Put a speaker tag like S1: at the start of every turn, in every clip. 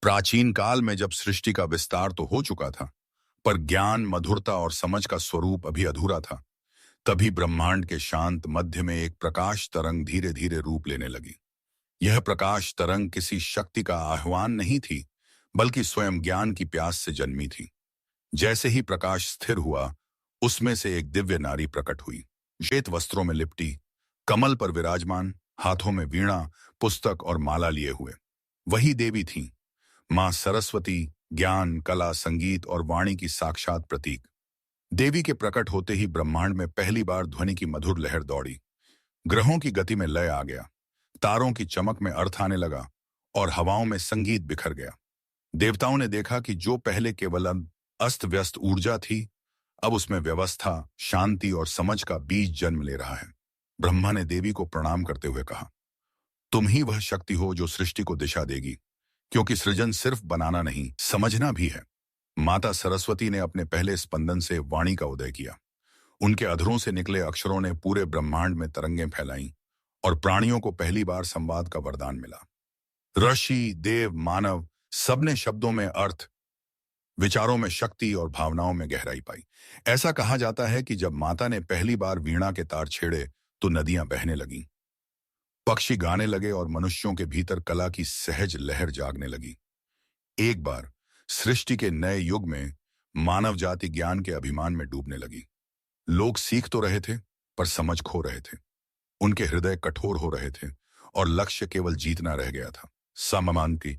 S1: प्राचीन काल में जब सृष्टि का विस्तार तो हो चुका था, पर ज्ञान, मधुरता और समझ का स्वरूप अभी अधूरा था। तभी ब्रह्मांड के शांत मध्य में एक प्रकाश तरंग धीरे धीरे रूप लेने लगी। यह प्रकाश तरंग किसी शक्ति का आह्वान नहीं थी, बल्कि स्वयं ज्ञान की प्यास से जन्मी थी। जैसे ही प्रकाश स्थिर हुआ, उसमें से एक दिव्य नारी प्रकट हुई, श्वेत वस्त्रों में लिपटी, कमल पर विराजमान, हाथों में वीणा, पुस्तक और माला लिए हुए। वही देवी थी, मां सरस्वती, ज्ञान, कला, संगीत और वाणी की साक्षात प्रतीक। देवी के प्रकट होते ही ब्रह्मांड में पहली बार ध्वनि की मधुर लहर दौड़ी। ग्रहों की गति में लय आ गया, तारों की चमक में अर्थ आने लगा और हवाओं में संगीत बिखर गया। देवताओं ने देखा कि जो पहले केवल अस्त व्यस्त ऊर्जा थी, अब उसमें व्यवस्था, शांति और समझ का बीज जन्म ले रहा है। ब्रह्मा ने देवी को प्रणाम करते हुए कहा, तुम ही वह शक्ति हो जो सृष्टि को दिशा देगी, क्योंकि सृजन सिर्फ बनाना नहीं, समझना भी है। माता सरस्वती ने अपने पहले स्पंदन से वाणी का उदय किया। उनके अधरों से निकले अक्षरों ने पूरे ब्रह्मांड में तरंगें फैलाईं और प्राणियों को पहली बार संवाद का वरदान मिला। ऋषि, देव, मानव, सबने शब्दों में अर्थ, विचारों में शक्ति और भावनाओं में गहराई पाई। ऐसा कहा जाता है कि जब माता ने पहली बार वीणा के तार छेड़े तो नदियां बहने लगीं, पक्षी गाने लगे और मनुष्यों के भीतर कला की सहज लहर जागने लगी। एक बार सृष्टि के नए युग में मानव जाति ज्ञान के अभिमान में डूबने लगी। लोग सीख तो रहे थे, पर समझ खो रहे थे। उनके हृदय कठोर हो रहे थे और लक्ष्य केवल जीतना रह गया था, समानती,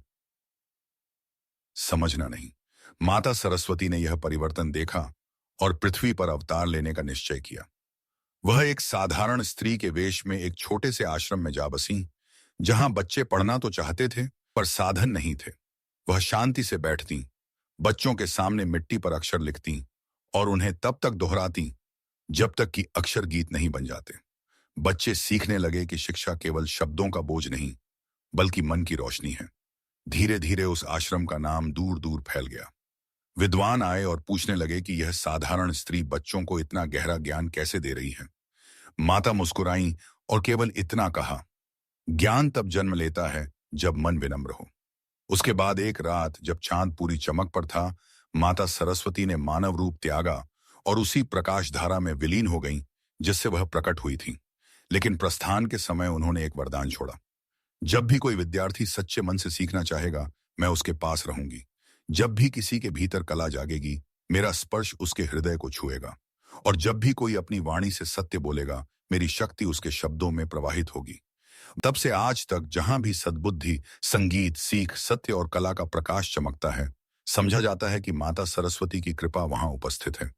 S1: समझना नहीं। माता सरस्वती ने यह परिवर्तन देखा और पृथ्वी पर अवतार लेने का निश्चय किया। वह एक साधारण स्त्री के वेश में एक छोटे से आश्रम में जा बसी, जहां बच्चे पढ़ना तो चाहते थे, पर साधन नहीं थे। वह शांति से बैठती, बच्चों के सामने मिट्टी पर अक्षर लिखती और उन्हें तब तक दोहराती जब तक कि अक्षर गीत नहीं बन जाते। बच्चे सीखने लगे कि शिक्षा केवल शब्दों का बोझ नहीं, बल्कि मन की रोशनी है। धीरे धीरे उस आश्रम का नाम दूर दूर फैल गया। विद्वान आए और पूछने लगे कि यह साधारण स्त्री बच्चों को इतना गहरा ज्ञान कैसे दे रही है। माता मुस्कुराईं और केवल इतना कहा, ज्ञान तब जन्म लेता है जब मन विनम्र हो। उसके बाद एक रात जब चांद पूरी चमक पर था, माता सरस्वती ने मानव रूप त्यागा और उसी प्रकाश धारा में विलीन हो गईं जिससे वह प्रकट हुई थी। लेकिन प्रस्थान के समय उन्होंने एक वरदान छोड़ा, जब भी कोई विद्यार्थी सच्चे मन से सीखना चाहेगा, मैं उसके पास रहूंगी। जब भी किसी के भीतर कला जागेगी, मेरा स्पर्श उसके हृदय को छुएगा। और जब भी कोई अपनी वाणी से सत्य बोलेगा, मेरी शक्ति उसके शब्दों में प्रवाहित होगी। तब से आज तक जहां भी सद्बुद्धि, संगीत, सीख, सत्य और कला का प्रकाश चमकता है, समझा जाता है कि माता सरस्वती की कृपा वहां उपस्थित है।